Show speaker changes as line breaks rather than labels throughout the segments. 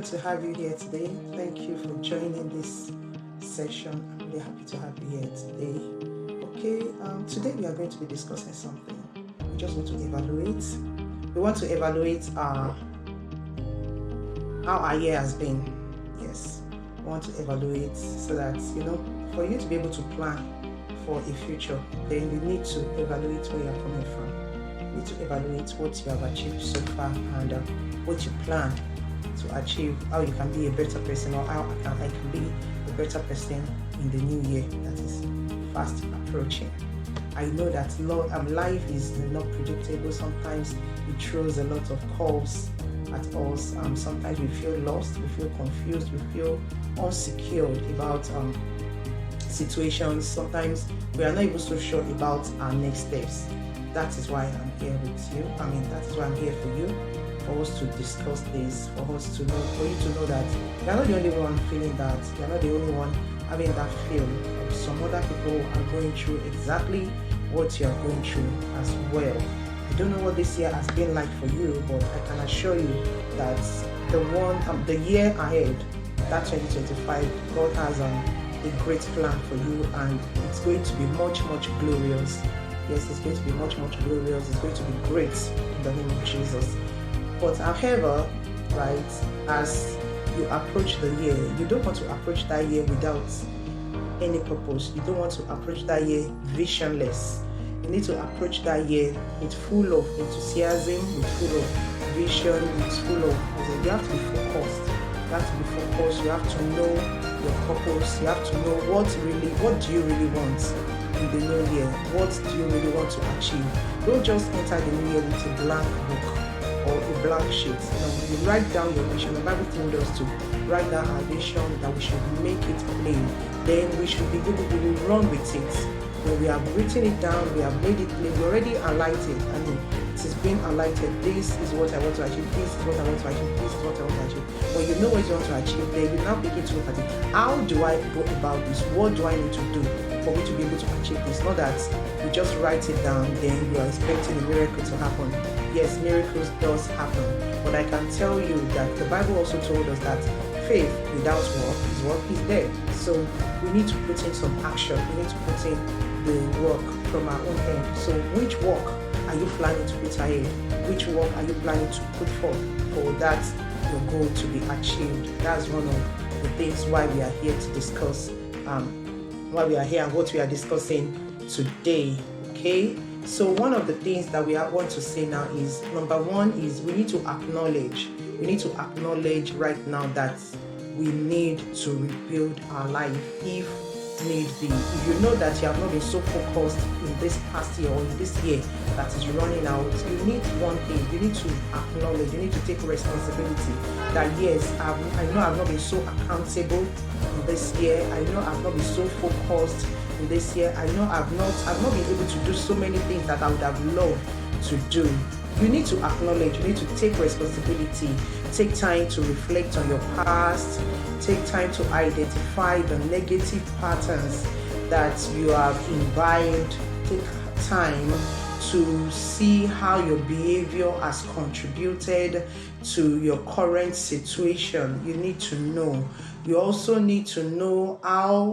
good to have you here today. Thank you for joining this session. I'm really happy to have you here today. Today we are going to be discussing something. We just want to evaluate. We want to evaluate how our year has been. Yes, we want to evaluate so that, for you to be able to plan for a future, then you need to evaluate where you're coming from. You need to evaluate what you have achieved so far and what you planned to achieve, how you can be a better person, or how I can be a better person in the new year that is fast approaching. I know that life is not predictable. Sometimes it throws a lot of calls at us. Sometimes we feel lost, we feel confused, we feel unsecured about situations. Sometimes we are not even so sure about our next steps. That is why I'm here with you. That is why I'm here for you, for us to discuss this, for you to know that you're not the only one feeling that, you're not the only one having that feel. Some other people are going through exactly what you're going through as well. I don't know what this year has been like for you, but I can assure you that the year ahead, that 2025, God has a great plan for you, and it's going to be much, much glorious. Yes, it's going to be much, much glorious. It's going to be great in the name of Jesus. But however, right, as you approach the year, you don't want to approach that year without any purpose. You don't want to approach that year visionless. You need to approach that year with full of enthusiasm, with full of vision, with full of, you have to be focused. You have to be focused. You have to know your purpose. You have to know what do you really want in the new year? What do you really want to achieve? Don't just enter the new year with a blank book or a blank sheet. You write down your vision. The Bible told us to write down our vision, that we should make it plain. Then we should be able to run with it. When we have written it down, we have made it plain, we already highlighted, and it is being highlighted. This is what I want to achieve, this is what I want to achieve, this is what I want to achieve. When you know what you want to achieve, then you now begin to look at it. How do I go about this? What do I need to do for me to be able to achieve this? Not that you just write it down, then you are expecting a miracle to happen. Yes, miracles does happen, but I can tell you that the Bible also told us that faith without work is dead. So we need to put in some action. We need to put in the work from our own end. So which work are you planning to put ahead? Which work are you planning to put forth for that your goal to be achieved? That's one of the things why we are here to discuss, why we are here and what we are discussing today. Okay, so one of the things that we want to say now is, number one is we need to acknowledge right now that we need to rebuild our life if need be. If you know that you have not been so focused in this past year or in this year that is running out, you need one thing. You need to acknowledge, you need to take responsibility that yes, I know I've not been so accountable in this year. I know I've not been so focused in this year. I know I've not been able to do so many things that I would have loved to do. You need to acknowledge, you need to take responsibility, take time to reflect on your past, take time to identify the negative patterns that you have imbibed, take time to see how your behavior has contributed to your current situation. You need to know. You also need to know how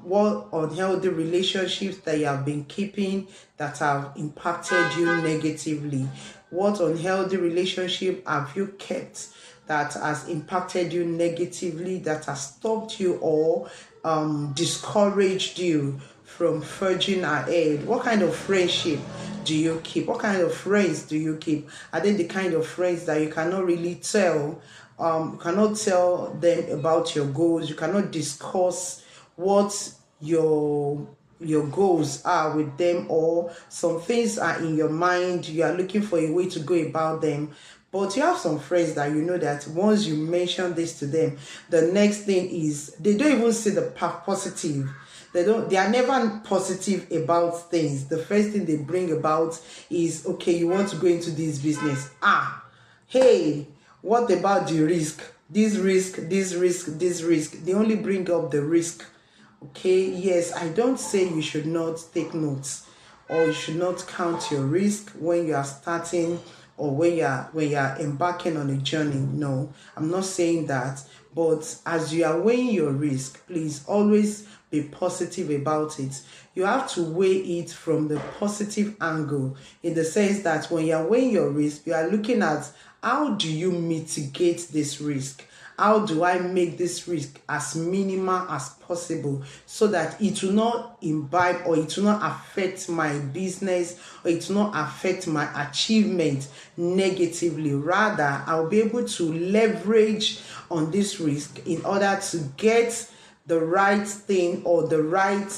what unhealthy relationships that you have been keeping that have impacted you negatively. What unhealthy relationship have you kept that has impacted you negatively, that has stopped you or discouraged you from forging ahead? What kind of friendship do you keep? What kind of friends do you keep? Are they the kind of friends that you cannot really tell? You cannot tell them about your goals. You cannot discuss what your goals are with them, or some things are in your mind. You are looking for a way to go about them. But you have some friends that you know that once you mention this to them, the next thing is they don't even see the positive. They are never positive about things. The first thing they bring about is, okay, you want to go into this business. Hey, what about the risk? This risk. They only bring up the risk. Okay, yes, I don't say you should not take notes or you should not count your risk when you are starting or when you're embarking on a journey. No, I'm not saying that. But as you are weighing your risk, please always be positive about it. You have to weigh it from the positive angle, in the sense that when you are weighing your risk, you are looking at how do you mitigate this risk? How do I make this risk as minimal as possible so that it will not imbibe, or it will not affect my business, or it will not affect my achievement negatively? Rather, I'll be able to leverage on this risk in order to get the right thing, or the right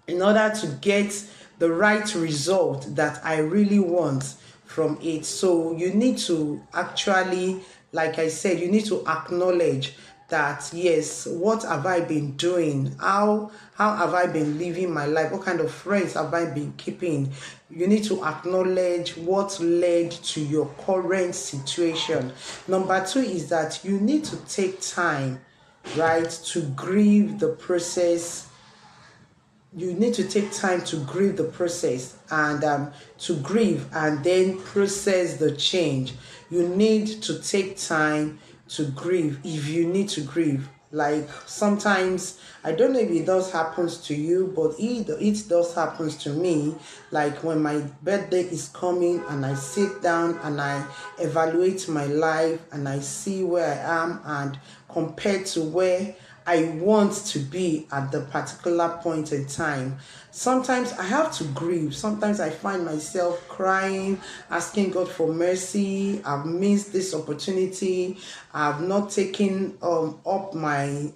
in order to get the right result that I really want from it. So you need to actually, like I said, you need to acknowledge that, yes, what have I been doing? How have I been living my life? What kind of friends have I been keeping? You need to acknowledge what led to your current situation. Number 2 is that you need to take time, right, to grieve the process. You need to take time to grieve the process, and to grieve and then process the change. You need to take time to grieve if you need to grieve. Like sometimes, I don't know if it does happens to you, but it does happens to me. Like when my birthday is coming and I sit down and I evaluate my life and I see where I am and compared to where I want to be at the particular point in time. Sometimes I have to grieve. Sometimes I find myself crying, asking God for mercy. I've missed this opportunity. I've not taken up my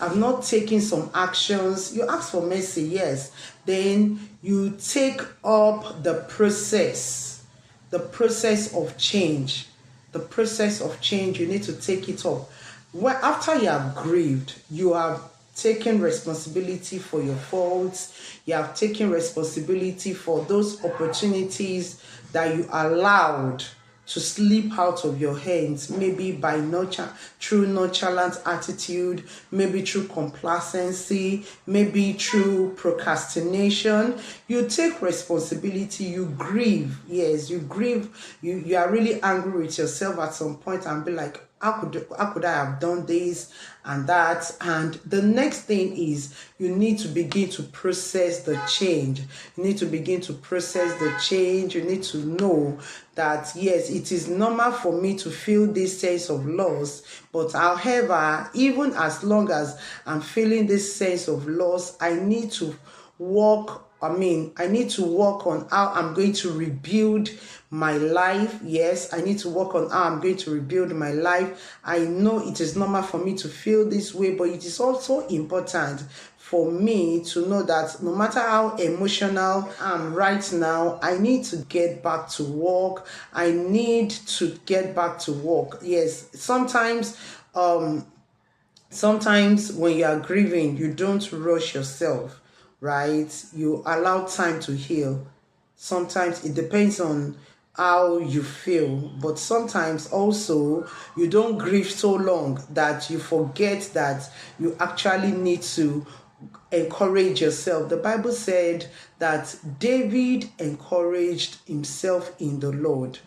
I've not taken some actions. You ask for mercy, yes. Then you take up the process of change. The process of change, you need to take it up. Well, after you have grieved, you have taken responsibility for your faults. You have taken responsibility for those opportunities that you allowed to slip out of your hands, maybe by through nonchalant attitude, maybe through complacency, maybe through procrastination. You take responsibility, you grieve. Yes, you grieve. You are really angry with yourself at some point and be like, how could I have done this and that? And the next thing is you need to begin to process the change. You need to begin to process the change. You need to know that, yes, it is normal for me to feel this sense of loss. But however, even as long as I'm feeling this sense of loss, I need to I need to work on how I'm going to rebuild my life. Yes, I need to work on how I'm going to rebuild my life. I know it is normal for me to feel this way, but it is also important for me to know that no matter how emotional I am right now, I need to get back to work. I need to get back to work. Yes, sometimes when you are grieving, you don't rush yourself, right? You allow time to heal. Sometimes it depends on how you feel, but sometimes also you don't grieve so long that you forget that you actually need to encourage yourself. The Bible said that David encouraged himself in the Lord.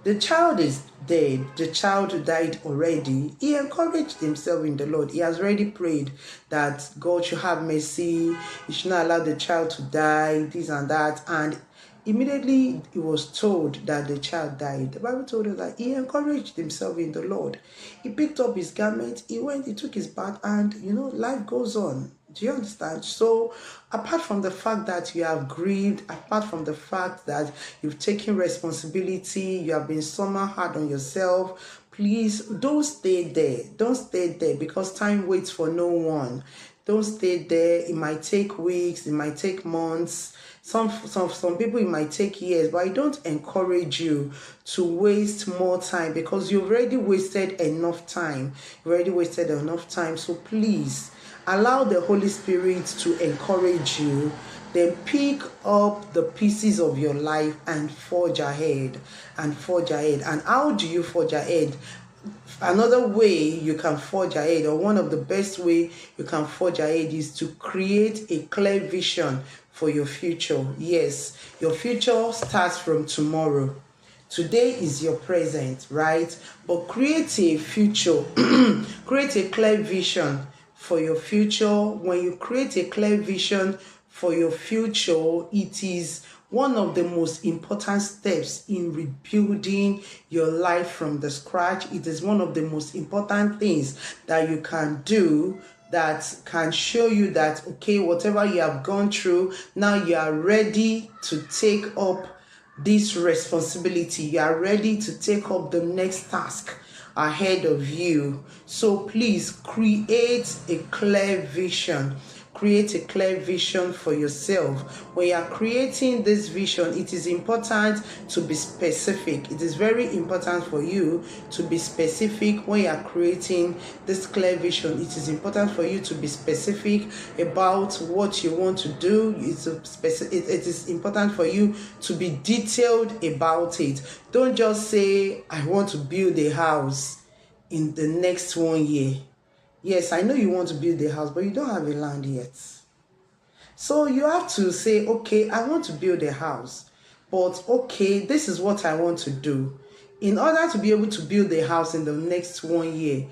The child is dead. The child died already. He encouraged himself in the Lord. He has already prayed that God should have mercy. He should not allow the child to die, this and that. And immediately he was told that the child died. The Bible told us that he encouraged himself in the Lord. He picked up his garment, he took his bath, and life goes on. Do you understand? So apart from the fact that you have grieved, apart from the fact that you've taken responsibility, you have been somehow hard on yourself, please don't stay there. Don't stay there, because time waits for no one. Don't stay there. It might take weeks, it might take months. Some people, it might take years, but I don't encourage you to waste more time, because you've already wasted enough time. So please allow the Holy Spirit to encourage you. Then pick up the pieces of your life and forge ahead. And how do you forge ahead? Another way you can forge ahead, or one of the best way you can forge ahead, is to create a clear vision for your future. Yes, your future starts from tomorrow. Today is your present, right? But create a future, create a clear vision for your future. When you create a clear vision for your future, it is one of the most important steps in rebuilding your life from the scratch. It is one of the most important things that you can do, that can show you that, okay, whatever you have gone through, now you are ready to take up this responsibility. You are ready to take up the next task ahead of you. So please create a clear vision. Create a clear vision for yourself. When you are creating this vision, it is important to be specific. It is very important for you to be specific when you are creating this clear vision. It is important for you to be specific about what you want to do. It is important for you to be detailed about it. Don't just say, I want to build a house in the next 1 year. Yes, I know you want to build a house, but you don't have a land yet. So you have to say, okay, I want to build a house, but okay, this is what I want to do. In order to be able to build a house in the next 1 year,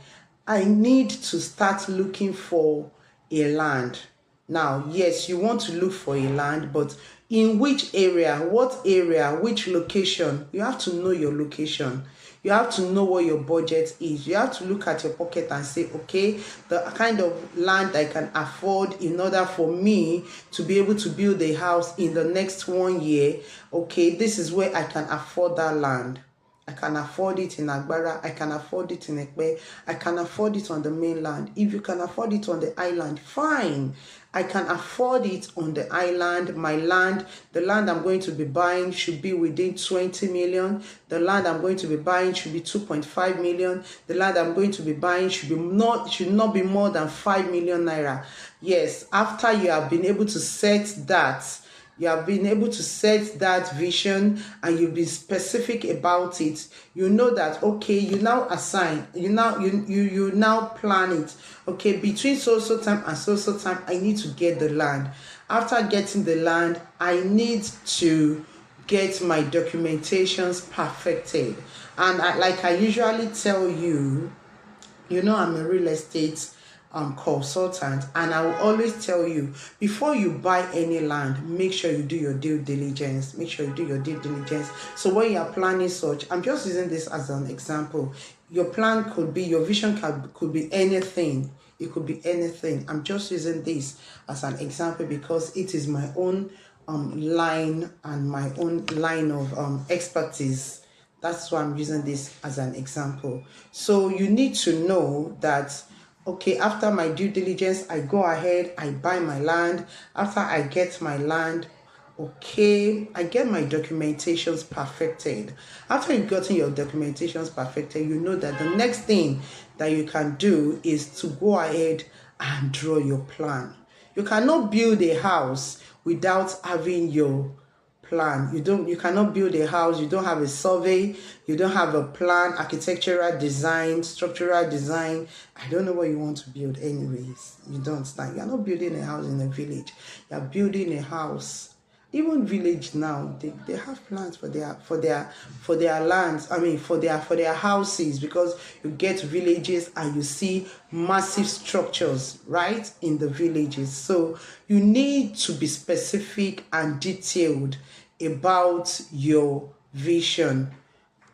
I need to start looking for a land. Now, yes, you want to look for a land, but in which area, what area, which location? You have to know your location. You have to know what your budget is. You have to look at your pocket and say, okay, the kind of land I can afford in order for me to be able to build a house in the next 1 year. Okay, this is where I can afford that land. I can afford it in Agbara, I can afford it in Ekpe, I can afford it on the mainland. If you can afford it on the island, fine. I can afford it on the island. My land, the land I'm going to be buying should be within 20 million. The land I'm going to be buying should be 2.5 million. The land I'm going to be buying should not be more than 5 million naira. Yes, after you have been able to set that, you have been able to set that vision and you've been specific about it. You know that, okay, you now assign, you now plan it. Okay, between so time and so time, I need to get the land. After getting the land, I need to get my documentations perfected. And like I usually tell you, I'm a real estate consultant, and I will always tell you, before you buy any land, make sure you do your due diligence. Make sure you do your due diligence. So when you are planning such, I'm just using this as an example. Your plan could be, your vision could be anything. It could be anything. I'm just using this as an example because it is my own line and my own line of expertise. That's why I'm using this as an example. So you need to know that, okay, after my due diligence, I go ahead, I buy my land. After I get my land, okay, I get my documentations perfected. After you've gotten your documentations perfected, you know that the next thing that you can do is to go ahead and draw your plan. You cannot build a house without having your plan. You cannot build a house, you don't have a survey, you don't have a plan, architectural design, structural design. I don't know what you want to build anyways. You don't understand. You're not building a house in a village. You're building a house. Even village now, they have plans for their lands. I mean for their houses, because you get villages and you see massive structures right in the villages. So you need to be specific and detailed about your vision.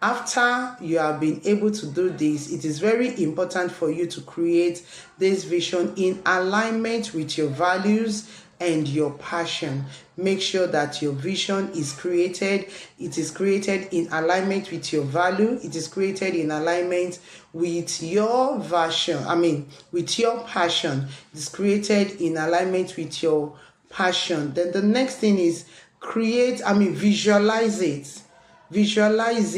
After you have been able to do this, it is very important for you to create this vision in alignment with your values and your passion. Make sure that your vision is created. It is created in alignment with your value. It is created in alignment with your with your passion. It is created in alignment with your passion. Then the next thing is visualize it. Visualize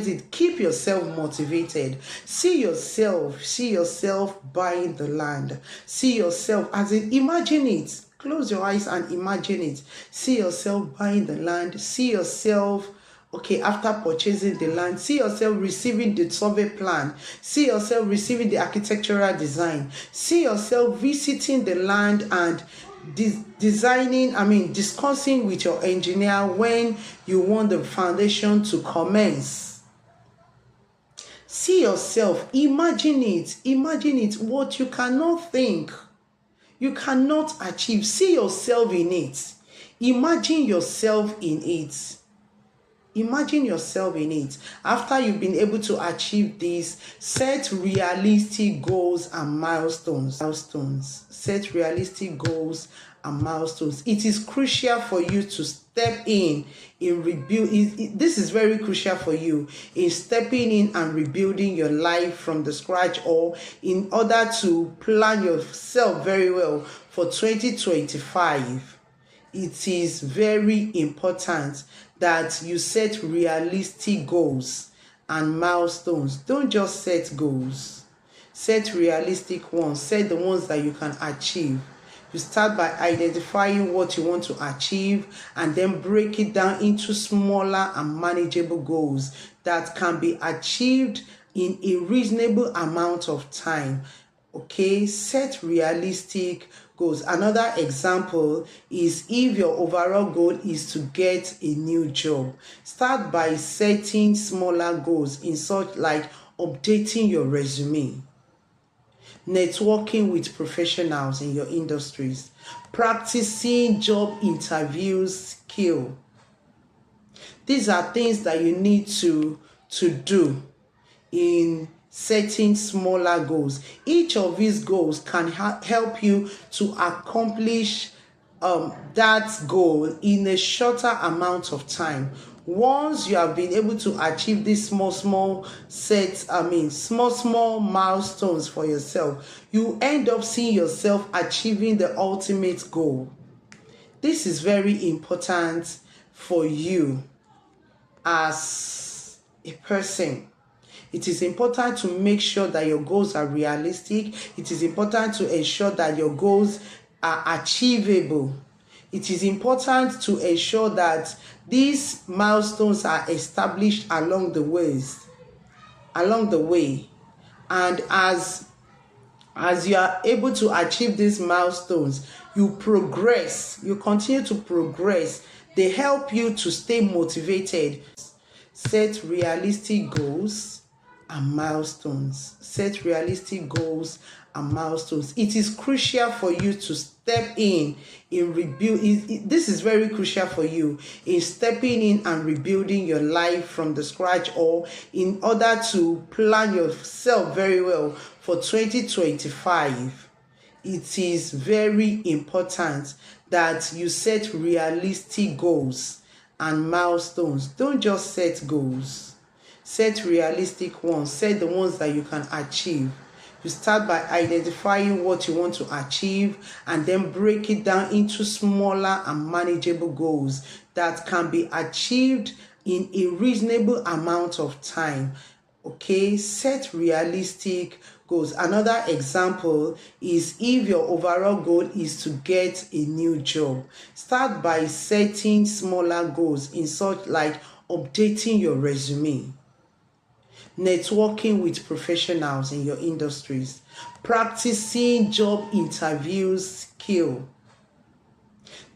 it. Keep yourself motivated. See yourself buying the land. See yourself imagine it. Close your eyes and imagine it. See yourself buying the land. See yourself Okay, after purchasing the land, see yourself receiving the survey plan, see yourself receiving the architectural design, see yourself visiting the land and discussing with your engineer when you want the foundation to commence. See yourself, imagine it, what you cannot think, you cannot achieve. See yourself in it. Imagine yourself in it. Imagine yourself in it. After you've been able to achieve this, set realistic goals and milestones. Set realistic goals and milestones. It is crucial for you to step in rebuild. This is very crucial for you in stepping in and rebuilding your life from the scratch, or in order to plan yourself very well for 2025. It is very important that you set realistic goals and milestones. Don't just set goals. Set realistic ones. Set the ones that you can achieve. You start by identifying what you want to achieve and then break it down into smaller and manageable goals that can be achieved in a reasonable amount of time. Okay, set realistic goals. Another example is if your overall goal is to get a new job. Start by setting smaller goals in such like updating your resume, networking with professionals in your industries, practicing job interviews skill. These are things that you need to do in setting smaller goals. Each of these goals can help you to accomplish that goal in a shorter amount of time. Once you have been able to achieve these small milestones for yourself, you end up seeing yourself achieving the ultimate goal. This is very important for you as a person. It is important to make sure that your goals are realistic. It is important to ensure that your goals are achievable. It is important to ensure that these milestones are established along the way. And as you are able to achieve these milestones, you progress, you continue to progress. They help you to stay motivated. Set realistic goals and milestones. Set realistic goals and milestones. It is crucial for you to step in rebuild. This is very crucial for you in stepping in and rebuilding your life from the scratch, or in order to plan yourself very well for 2025. It is very important that you set realistic goals and milestones. Don't just set goals. Set realistic ones. Set the ones that you can achieve. You start by identifying what you want to achieve and then break it down into smaller and manageable goals that can be achieved in a reasonable amount of time. Okay, set realistic goals. Another example is if your overall goal is to get a new job. Start by setting smaller goals in such like updating your resume, networking with professionals in your industries, practicing job interviews skill.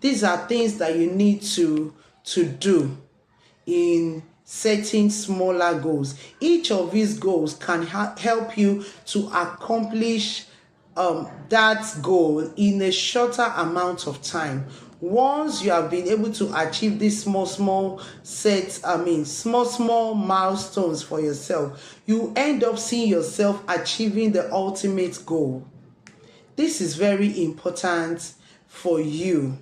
These are things that you need to do in setting smaller goals. Each of these goals can help you to accomplish that goal in a shorter amount of time. Once you have been able to achieve these small milestones for yourself, you end up seeing yourself achieving the ultimate goal. This is very important for you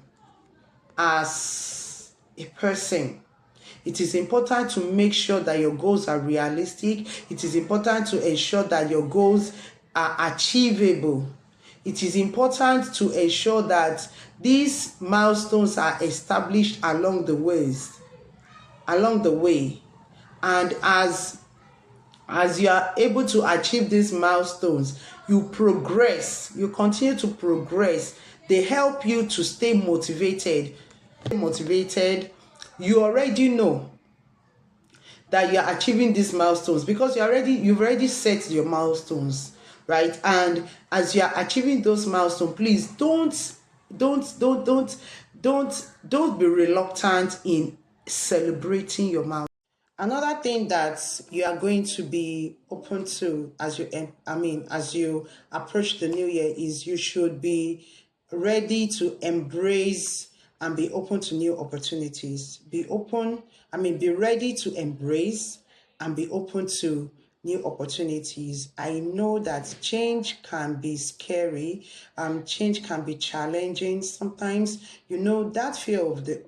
as a person. It is important to make sure that your goals are realistic. It is important to ensure that your goals are achievable. It is important to ensure that these milestones are established along the way. And as you are able to achieve these milestones, you progress, you continue to progress. They help you to stay motivated. You already know that you're achieving these milestones, because you've already set your milestones, right? And as you're achieving those milestones, please don't don't be reluctant in celebrating your milestone. Another thing that you are going to be open to as as you approach the new year is you should be ready to embrace and be open to new opportunities. Be ready to embrace and be open to new opportunities. I know that change can be scary, change can be challenging. Sometimes, that fear of the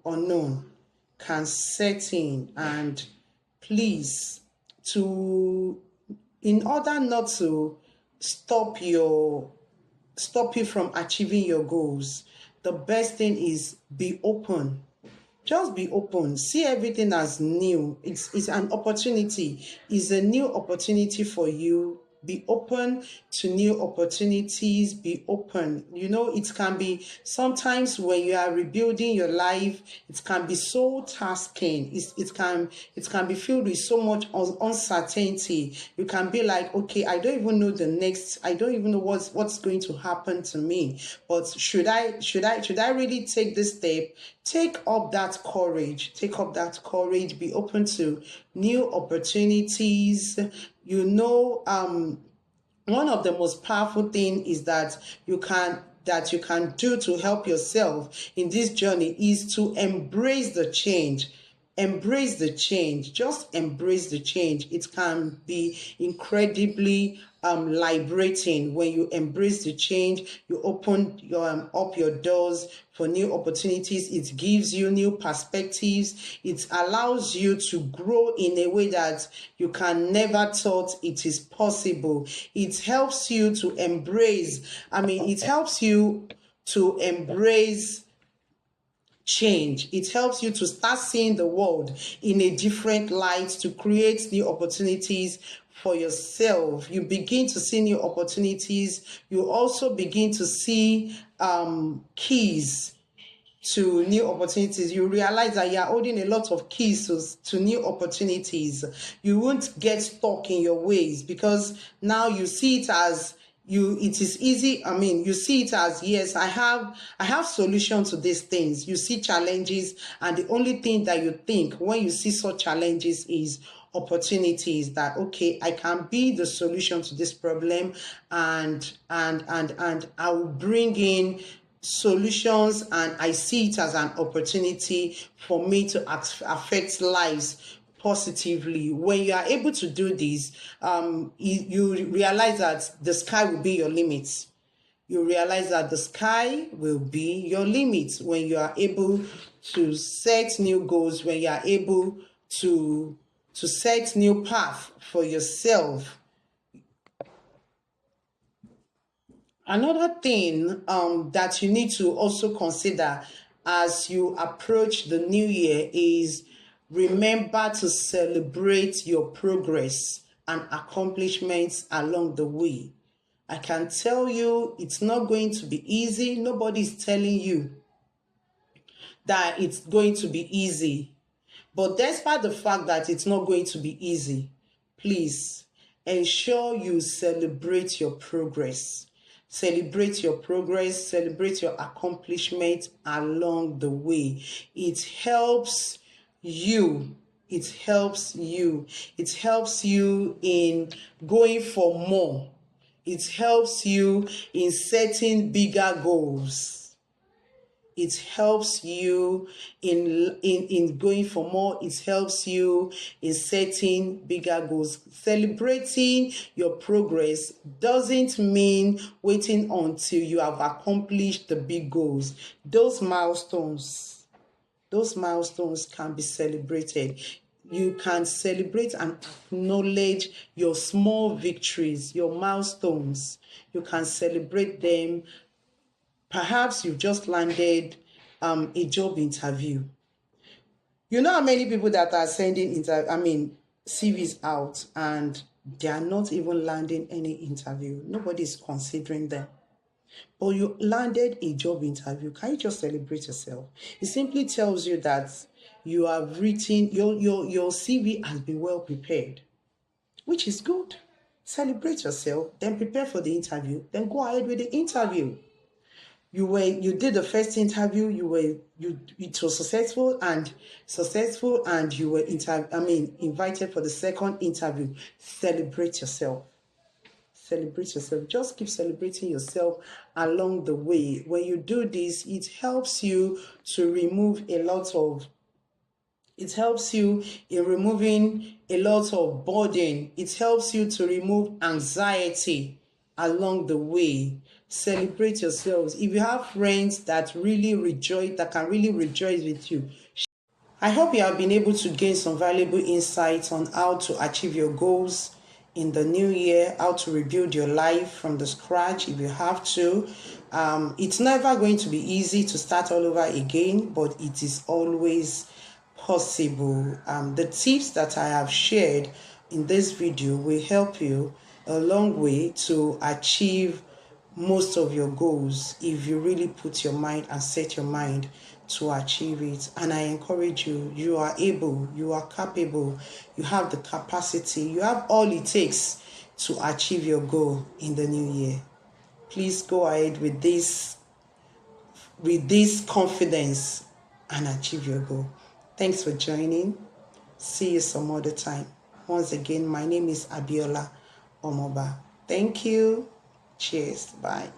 unknown can set in, and please, to in order not to stop your stop you from achieving your goals, the best thing is be open. Just be open. See everything as new. It's an opportunity. It's a new opportunity for you. Be open to new opportunities. Be open. It can be sometimes when you are rebuilding your life, it can be so tasking. It can be filled with so much uncertainty. You can be like, okay, I don't even know I don't even know what's going to happen to me. But should I really take this step? Take up that courage. Take up that courage. Be open to new opportunities. One of the most powerful thing is that you can do to help yourself in this journey is to embrace the change. Embrace the change. Just embrace the change. It can be incredibly liberating when you embrace the change. You open up your doors for new opportunities. It gives you new perspectives. It allows you to grow in a way that you can never thought it is possible. It helps you to embrace change. It helps you to start seeing the world in a different light, to create new opportunities for yourself. You begin to see new opportunities. You also begin to see keys to new opportunities. You realize that you're holding a lot of keys to new opportunities. You won't get stuck in your ways, because now you see it as it is easy. You see it as, yes, I have solution to these things. You see challenges, and the only thing that you think when you see such challenges is opportunities, that okay, I can be the solution to this problem, and I will bring in solutions, and I see it as an opportunity for me to affect lives positively. When you are able to do this, you realize that the sky will be your limit. You realize that the sky will be your limit when you are able to set new goals, when you are able to set new path for yourself. Another thing that you need to also consider as you approach the new year is, remember to celebrate your progress and accomplishments along the way. I can tell you it's not going to be easy. Nobody's telling you that it's going to be easy. But despite the fact that it's not going to be easy, please ensure you celebrate your progress. Celebrate your progress, celebrate your accomplishments along the way. It helps you. It helps you. It helps you in going for more. It helps you in setting bigger goals. It helps you in going for more. It helps you in setting bigger goals. Celebrating your progress doesn't mean waiting until you have accomplished the big goals. Those milestones can be celebrated. You can celebrate and acknowledge your small victories, your milestones. You can celebrate them. Perhaps you've just landed a job interview. You know how many people that are sending CVs out, and they are not even landing any interview. Nobody's considering them. or you landed a job interview, can you just celebrate yourself? It simply tells you that you have written, your CV has been well prepared, which is good. Celebrate yourself, then prepare for the interview, then go ahead with the interview. You did the first interview, it was successful, and you were invited for the second interview. Celebrate yourself. Celebrate yourself. Just keep celebrating yourself along the way. When you do this, it helps you to remove a lot of it helps you in removing a lot of burden. It helps you to remove anxiety along the way. Celebrate yourselves. If you have friends that can really rejoice with you, I hope you have been able to gain some valuable insights on how to achieve your goals in the new year, how to rebuild your life from the scratch if you have to. It's never going to be easy to start all over again, but it is always possible. The tips that I have shared in this video will help you a long way to achieve most of your goals if you really put your mind and set your mind to achieve it. And I encourage you, you are able, you are capable, you have the capacity, you have all it takes to achieve your goal in the new year. Please go ahead with this confidence and achieve your goal. Thanks for joining. See you some other time. Once again, my name is Abiola Omoba. Thank you. Cheers. Bye.